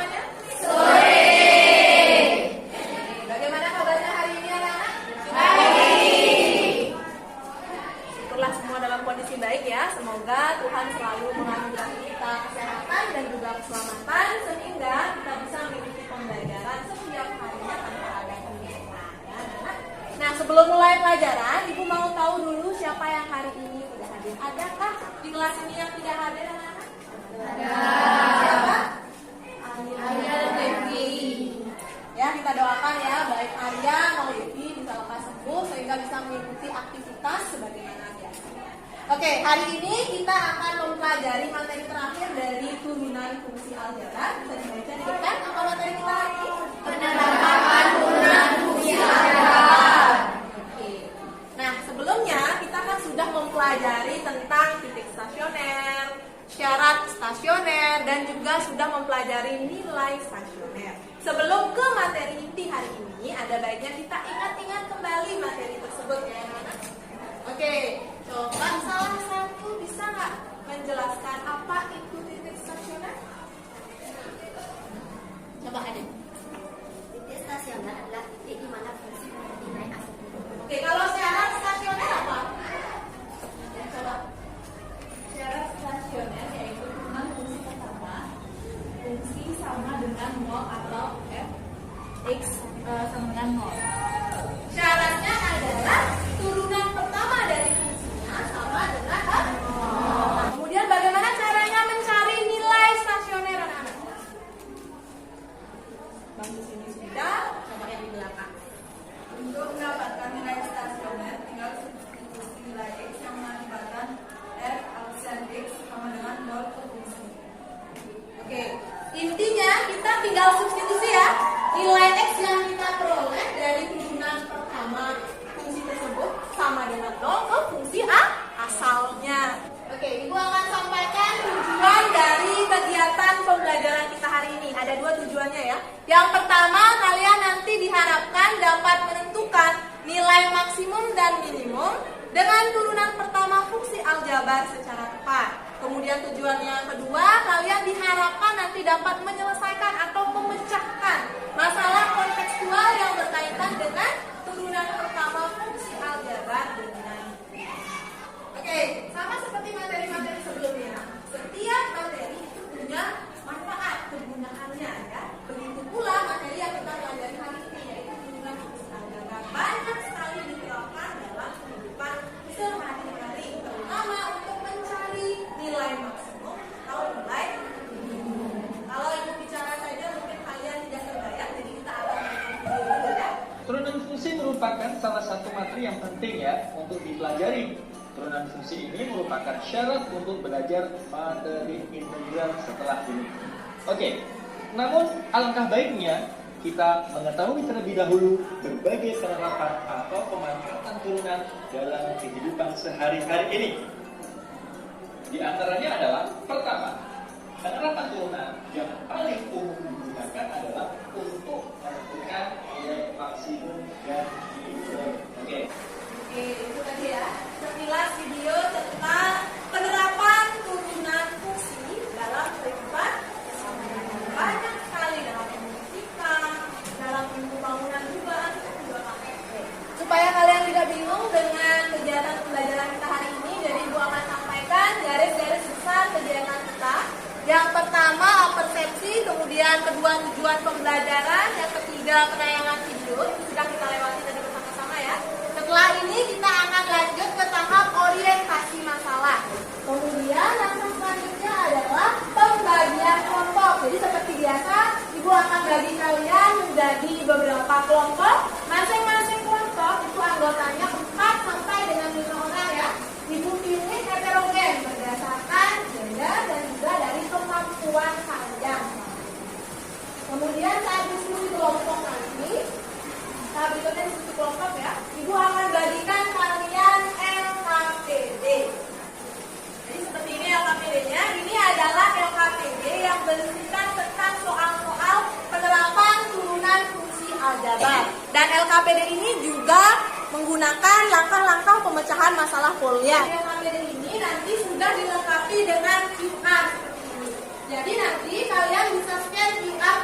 semuanya? Sore. Bagaimana kabarnya hari ini anak-anak? Baik. Syukurlah semua dalam kondisi baik ya. Semoga Tuhan selalu menganugerahi kita kesehatan dan juga keselamatan sehingga kita bisa mengikuti pembelajaran setiap harinya tanpa ada kendala. Nah, sebelum mulai pelajaran, Ibu mau tahu dulu siapa yang hari ini tidak hadir. Adakah di kelas ini yang tidak hadir anak-anak? Ada. Siapa? Arya dan Devi. Ya, kita doakan ya baik Arya maupun Devi bisa lekas sembuh sehingga bisa mengikuti aktivitas sebagaimana biasanya. Oke, hari ini kita akan mempelajari materi terakhir dari turunan fungsi aljabar. Bisa dibaca di depan apa materi kita hari ini? Penerapan turunan fungsi aljabar. Oke. Nah, sebelumnya kita kan sudah mempelajari tentang titik stasioner, syarat stasioner, dan juga sudah mempelajari nilai stasioner. Sebelum ke materi inti hari ini, ada baiknya kita ingat-ingat kembali materi tersebut ya anak-anak. Oke, coba salah satu bisa nggak menjelaskan apa itu titik stasioner? Coba ada. Titik stasioner adalah titik di mana fungsi nilai asal. Oke, kalau syarat stasioner apa? Ya, coba. Syarat stasioner yaitu turunan fungsi pertama, fungsi sama dengan nol atau f(x) sama dengan nol. Syaratnya adalah turunan pertama dari fungsinya sama dengan nol. Kemudian bagaimana caranya mencari nilai stasioner anak-anak? Bangku sini sudah, coba yang di belakang. Untuk mendapatkan nilai stasioner, tinggal substitusi nilai X yang mengakibatkan F absen X sama dengan 0 ke fungsi. Oke, intinya kita tinggal substitusi ya. Nilai X yang kita peroleh dari turunan pertama fungsi tersebut sama dengan 0 ke fungsi asalnya. Oke, Ibu akan sampaikan tujuan dari kegiatan pembelajaran kita hari ini. Ada dua tujuannya ya. Yang pertama, kalian nanti diharapkan dapat menentukan nilai maksimum dan minimum dengan turunan pertama fungsi aljabar secara tepat. Kemudian tujuan yang kedua, kalian diharapkan nanti dapat menyelesaikan atau memecahkan masalah kontekstual yang berkaitan dengan turunan pertama fungsi aljabar dengan. Oke, sama seperti materi-materi sebelumnya. Setiap materi itu punya manfaat kegunaannya ya. Begitu pula materi yang kita pelajari hari ini yaitu turunan fungsi aljabar banyak sekali diterapkan dalam kehidupan sehari-hari, terutama untuk mencari nilai maksimum atau nilai minimum. Kalau ibu bicara saja mungkin kalian tidak terbayang, jadi kita akan menonton video dulu ya. Turunan fungsi merupakan salah satu materi yang penting ya untuk dipelajari. Turunan fungsi ini merupakan syarat untuk belajar materi integral setelah ini. Oke, namun alangkah baiknya kita mengetahui terlebih dahulu berbagai penerapan atau pemanfaatan turunan dalam kehidupan sehari-hari ini. Di antaranya adalah pertama, penerapan turunan yang paling umum digunakan adalah untuk menentukan nilai maksimum dan minimum. Oke, Itu tadi ya sekilas video tentang penerapan turunan fungsi dalam kehidupan sehari-hari. Banyak sekali dalam fisika, dalam ilmu bangunan juga kita juga pakai. Supaya kalian tidak bingung dengan kegiatan pembelajaran kita hari ini, jadi Ibu akan sampaikan garis-garis besar kegiatan kita. Yang pertama persepsi, kemudian kedua tujuan pembelajaran, yang ketiga penayangan video, itu sudah kita lewati tadi bersama-sama ya. Setelah ini kita akan lanjut ke tahap orientasi masalah. Kemudian langkah selanjutnya adalah pembagian kelompok. Jadi seperti biasa, Ibu akan bagi kalian menjadi beberapa kelompok. Masing-masing kelompok itu anggotanya 4 sampai dengan 5 orang ya. Ibu pilih heterogen berdasarkan gender dan juga dari kemampuan kalian. Kemudian saat diskusi kelompok nanti, tahap berikutnya diskusi kelompok ya, Ibu akan bagikan kalian LKPD. Jadi seperti ini LKPD-nya. Ini adalah LKPD yang berisikan tentang soal-soal penerapan turunan fungsi aljabar. Dan LKPD ini juga menggunakan langkah-langkah pemecahan masalah kuliah. LKPD ini nanti sudah dilengkapi dengan QR seperti ini. Jadi nanti kalian bisa scan QR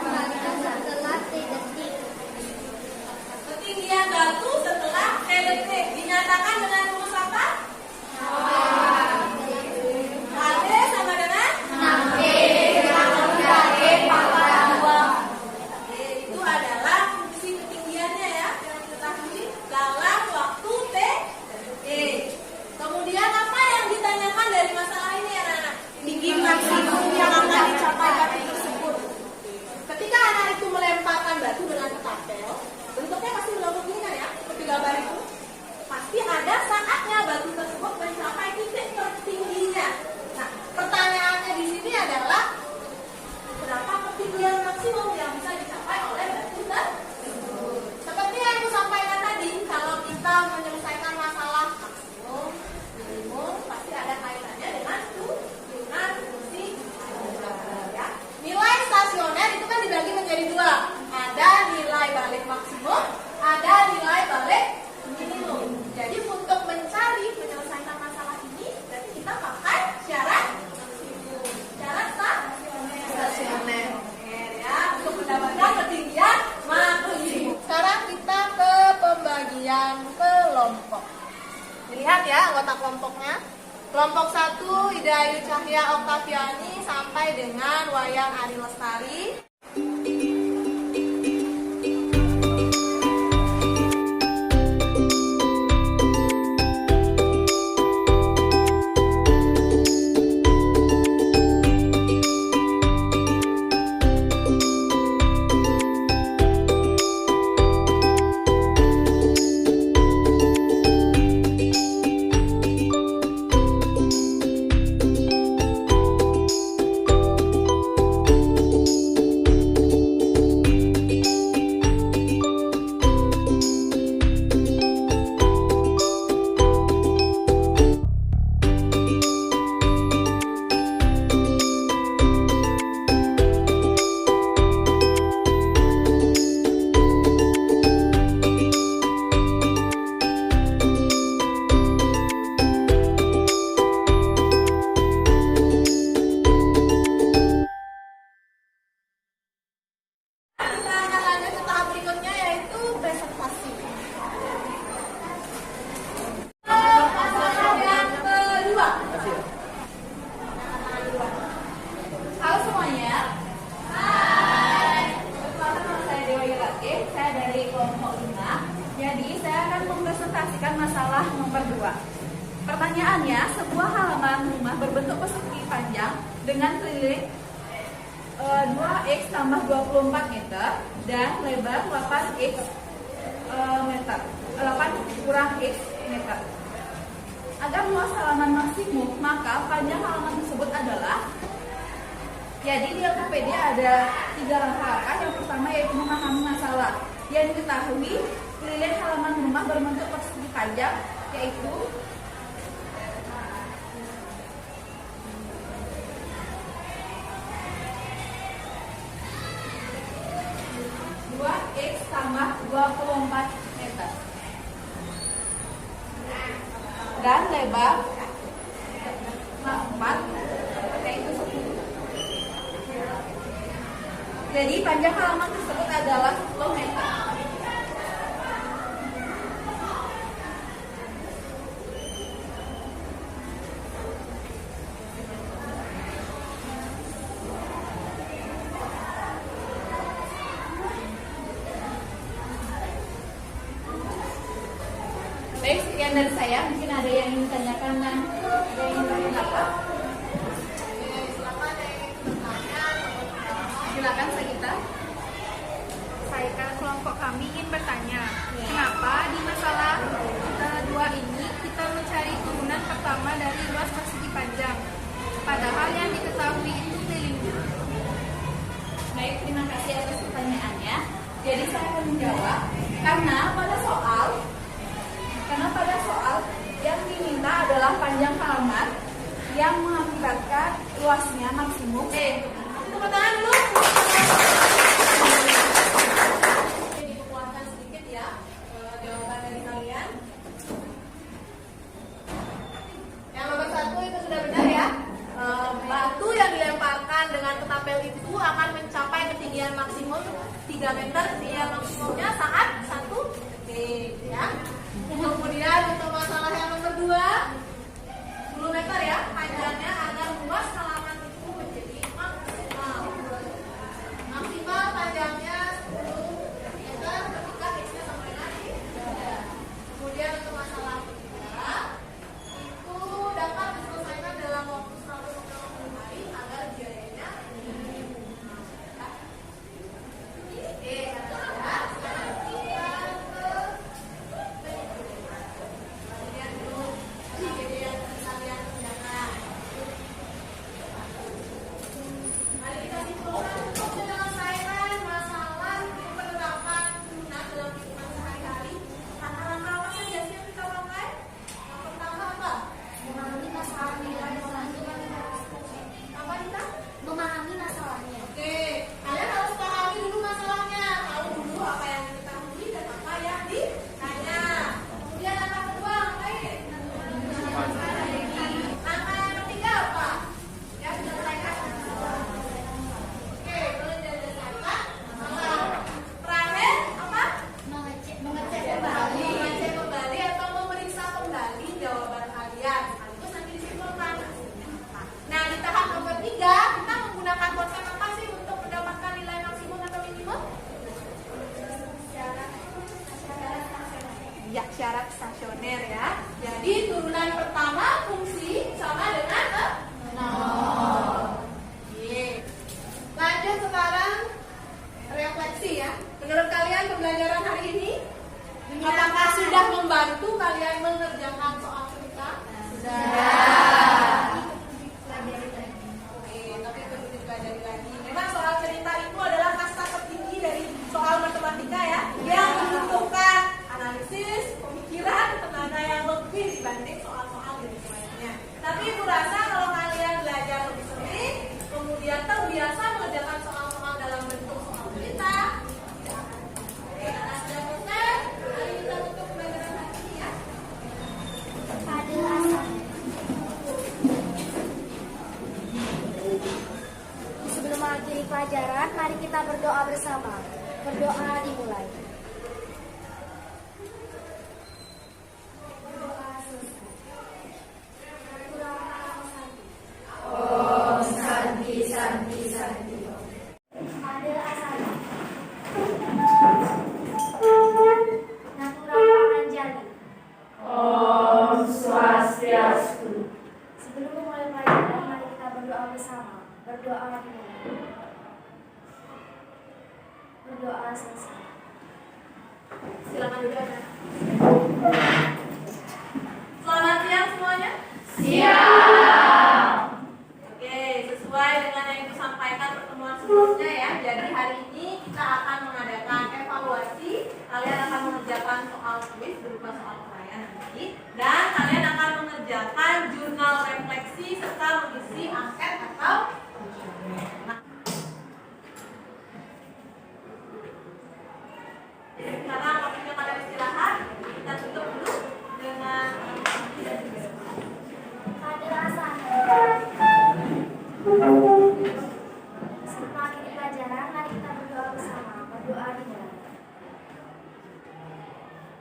Setelah detik. Ketinggian batu setelah T detik dinyatakan dengan rumus apa? AD sama dengan 6D. Oke, itu adalah fungsi ketinggiannya ya yang diketahui dalam waktu T detik. Kemudian apa yang ditanyakan dari masalah ini anak-anak? Tinggi maksimum yang akan dicapai batu tersebut. Ketika anak itu melemparkan batu dengan ketapel, bentuknya pasti begini kan ya, seperti gambar itu. Pasti ada saatnya batu tersebut mencapai titik tertingginya. Nah, pertanyaannya di sini adalah berapa ketinggian maksimum yang bisa dicapai oleh batu tersebut? Seperti yang aku sampaikan tadi, kalau kita menyelesaikan masalah maksimum, minimum, pasti ada kaitannya dengan turunan fungsi ya. Nilai stasioner itu kan dibagi menjadi dua. Ada nilai balik maksimum, ada nilai balik minimum. Jadi untuk mencari menyelesaikan masalah ini, berarti kita pakai syarat maksimum, syarat stasioner ya, untuk mendapatkan ketinggian maksimum. Sekarang kita ke pembagian kelompok. Dilihat ya anggota kelompoknya. Kelompok 1 Ida Ayu Cahya Oktaviani sampai dengan Wayan Ari Lestari. Kita akan lanjut ke tahap berikutnya yaitu presentasi. Masalah yang kedua. Halo semuanya. Hai. Perkenalkan nama saya Dewa Yulake, saya dari kelompok 5. Jadi saya akan mempresentasikan masalah nomor 2. Pertanyaannya, sebuah halaman rumah berbentuk persegi panjang dengan keliling 2x tambah 24 meter dan lebar 8x meter. 8 kurang x meter. Agar luas halaman maksimum, maka panjang halaman tersebut adalah. Jadi di LKPD ada 3 langkah. Yang pertama yaitu memahami masalah. Yang diketahui keliling halaman rumah berbentuk persegi panjang yaitu X tambah 24 meter dan lebar 4 yaitu 10. Jadi panjang halaman tersebut adalah 10 meter. Baik, sekian dari saya. Mungkin ada yang ingin ditanyakan dan ada yang ingin berpendapat. Silakan Sagita. Saya kelompok kami ingin bertanya, kenapa di masalah 2 ini kita mencari turunan pertama dari luas persegi panjang, padahal yang diketahui itu kelilingnya. Baik, terima kasih atas pertanyaannya. Jadi saya akan menjawab karena pada soal yang diminta adalah panjang halaman yang mengakibatkan luasnya maksimum. Tepuk tangan dulu. Ini dikuatkan sedikit ya jawaban dari kalian. Yang nomor 1 itu sudah benar ya. Batu yang dilemparkan dengan ketapel itu akan mencapai ketinggian maksimum 3 meter dia maksimumnya saat 1 detik ya. Kemudian untuk masalah yang nomor 2, 10 meter ya panjangnya agar luas halaman itu menjadi maksimal. Maksimal panjangnya 10 meter ketika x-nya sama dengan y. Kemudian untuk masalah ketiga itu dapat diselesaikan dalam waktu 150 hari agar biayanya minim. Oke, sekarang kita ke bagian dulu yang kalian kerjakan. Mari kita simpulkan untuk penyelesaian masalah penerapan turunan dalam kehidupan sehari-hari. Langkah-langkah apa saja sih yang kita pakai? Yang pertama apa? Memahami masalahnya. Apa kita? Memahami masalahnya. Oke, kalian harus pahami dulu masalahnya. Tahu dulu apa yang diketahui dan apa yang ditanya. Kemudian langkah kedua ngapain? Langkah yang ketiga apa? Ya, menyelesaikan masalah. Oke, menyelesaikan masalah. Terakhir apa? Mengecek Mengecek kembali atau memeriksa kembali jawaban kalian. Sekaligus nanti disimpulkan. Nah, di tahap nomor 3 kita menggunakan konsep apa sih untuk mendapatkan nilai maksimum atau minimum? Ya, syarat stasioner ya. Jadi turunan pertama fungsi sama dengan 0. Oke. Lanjut sekarang refleksi ya. Menurut kalian pembelajaran hari ini apakah sudah membantu kalian mengerjakan soal cerita? Sudah. Oke, tapi perlu dipelajari lagi. Memang soal cerita itu adalah kasta tertinggi dari soal matematika ya, yang membutuhkan analisis, pemikiran, tenaga yang lebih dibanding soal-soal jenis lainnya. Tapi Ibu rasa kalau kalian belajar lebih sering, kemudian terbiasa mengerjakan soal-soal dalam bentuk soal cerita. Oke, karena sudah selesai, mari kita tutup pembelajaran hari ini ya. pada asalnya. Sebelum mengakhiri pelajaran, mari kita berdoa bersama. Berdoa dimulai. Berdoa selesai. Pada asalnya. Natural Panganjali. Sebelum memulai pelajaran, mari kita berdoa bersama. Berdoa dimulai. Berdoa selesai. Silakan duduk ya. Selamat siang semuanya. Oke, sesuai dengan yang Ibu sampaikan pertemuan sebelumnya ya. Jadi hari ini kita akan mengadakan evaluasi. Kalian akan mengerjakan soal kuis berupa soal perayaan nanti. Dan kalian akan mengerjakan jurnal refleksi serta mengisi angket atau nah, sekarang waktunya kalian istirahat. Kita tutup dulu dengan Pada asalnya. Sebelum mengakhiri pelajaran, mari kita berdoa bersama. Berdoa dimulai.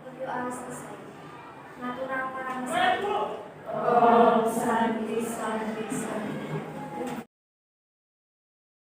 Berdoa selesai. Natural Panganjali. Santi.